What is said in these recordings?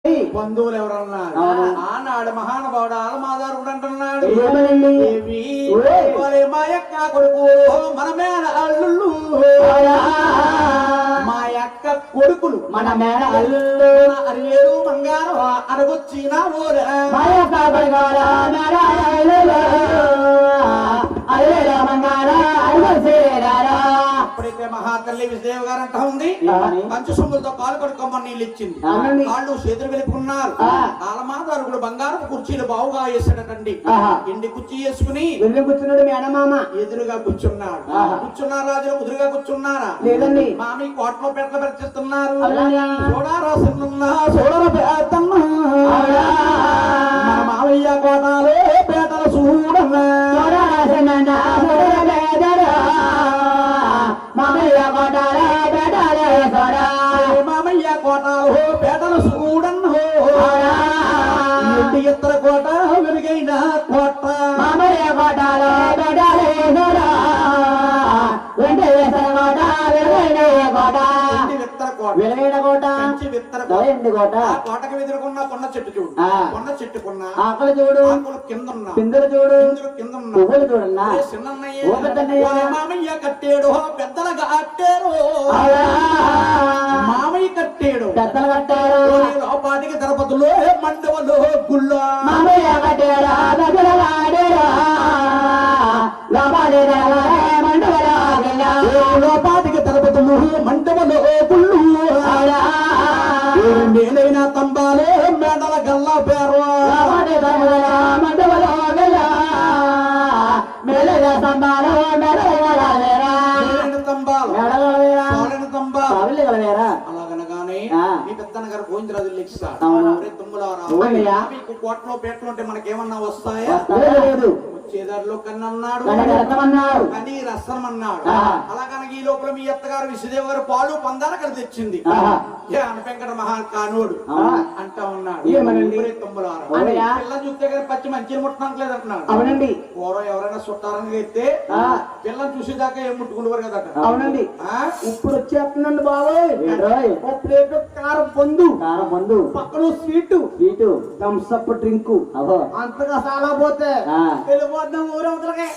బంధువులు ఎవరన్నారు ఆనాడు మహానుభావుడు ఆలమాదారుడు అంటున్నాడు మా యొక్క కొడుకు మన మేన అల్లుళ్ళు మా యొక్క కొడుకులు మన మేన అల్లుళ్ళు అరివేరు బంగారం అరగొచ్చిన మా యొక్క కొడుకుల మేన అల్లుళ్ళు అరివేరు బంగారం అరగొచ్చినారు. అప్పుడైతే మహాతల్లి విజయదేవి గారు అంటా ఉంది పంచ సొమ్ములతో కాలు కడుక్కోమని నీళ్ళు ఇచ్చింది. కాళ్ళు చేతులు వెలుపుకున్నారు. ఆలమాదారుగుడు బంగారం కుర్చీలు బావుగా వేసాడటండి. ఎండి కుర్చీ వేసుకుని కూర్చున్నాడు మీ అన్నమామ ఎదురుగా కూర్చున్నాడు. కూర్చున్నారు రాజులు ఎదురుగా కూర్చున్నారా లేదండి మామి కోటలో పెట్టలు పెట్టిస్తున్నారు. చూడారా సిన్నున్నా చూడర పేతన్నా మామయ్య కోటాలే పేటల చూడన్నా మామయ్య కోటాలే పేటలే చూడా మామయ్య కోటాలు పేటలు చూడన్నా ఇంటి ఇతర కోట వెలుగైన కోట మామయ్య కోటాలే పేటలే చూడా వెంట వేసిన కోట వెలుగైన కోట వెలుగైన కోట ఎండి కోట కోటకు ఎదురుకున్న కొండ చెట్టు చూడు. కొండ చెట్టుకున్న ఆకలి చూడు ఆకులు కింద ఉన్న పిందెలు చూడు కింద ఉన్న పువ్వులు చూడన్నా మామయ్య కట్టాడు పెద్దలుగా కట్టారు మామయ్య కట్టాడు పెద్దలు కట్టారు లోపాటికి తిరుపతిలో మండవలో గుళ్ళ మామయ్య కట్టాడు పెద్దలు కట్టారు లోపాటికి తిరుపతిలో మండవలో గుళ్ళు నేనైనా తంబాలే మేడల గల్లా పేరు మండవలో మెల్లగ సంబాలు అలాగనగానే మీ పెద్దన్న గారు గోవిందరాజు లెక్కిస్తాడు. కోటలో పేటలు ఉంటే మనకేమన్నా వస్తాయా? వచ్చేదారిలో కన్నన్నాడు కానీ రసం అన్నాడు. అలాగనగా ఈ లోపల మీ అత్తగారు విశ్వదేవ్ గారు పాలు పందాల కలిసి తెచ్చింది. వెంకట మహాకానుడు అంటా ఉన్నాడు పిల్ల చూస్తే కానీ పచ్చి మంచిని ముట్టడానికి లేదు అంటున్నాడు. అవునండి కూర ఎవరైనా చుట్టాలని అయితే పిల్లని చూసేదాకా ఏం ముట్టుకుంటారు కదా. అవునండి ఇప్పుడు వచ్చేస్తుందండి బాబోయ్ ఓ ప్లేట్ కారం పొందు పక్కన స్వీట్ థమ్స్అప్ డ్రింక్ అంతగా చాలా పోతే వెళ్ళిపోతాం ఊరవతలకే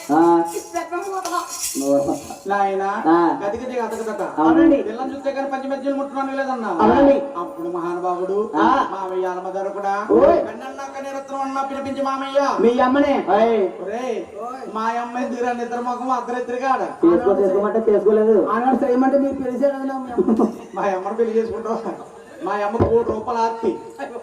నాయన గదికి అతకదట. అవునండి పిల్లని చూస్తే కానీ పంచి మధ్యలో ముట్టడానికి లేదన్నా. అప్పుడు మహానుభావుడు మామయ్య ఆలమదారు కూడా రత్నం అన్నా పిలిపించి మామయ్య మీ అమ్మనే మా అమ్మ ఎందుకు రండి ఇద్దరు మొఖం అద్దరిద్దరుగా చేసుకోమంటే చేసుకోలేదు ఆనాడు చేయమంటే మీరు పిలిచారు మా అమ్మను పెళ్లి చేసుకుంటాం. మా అమ్మ 1 కోటి రూపాయలు ఆర్తి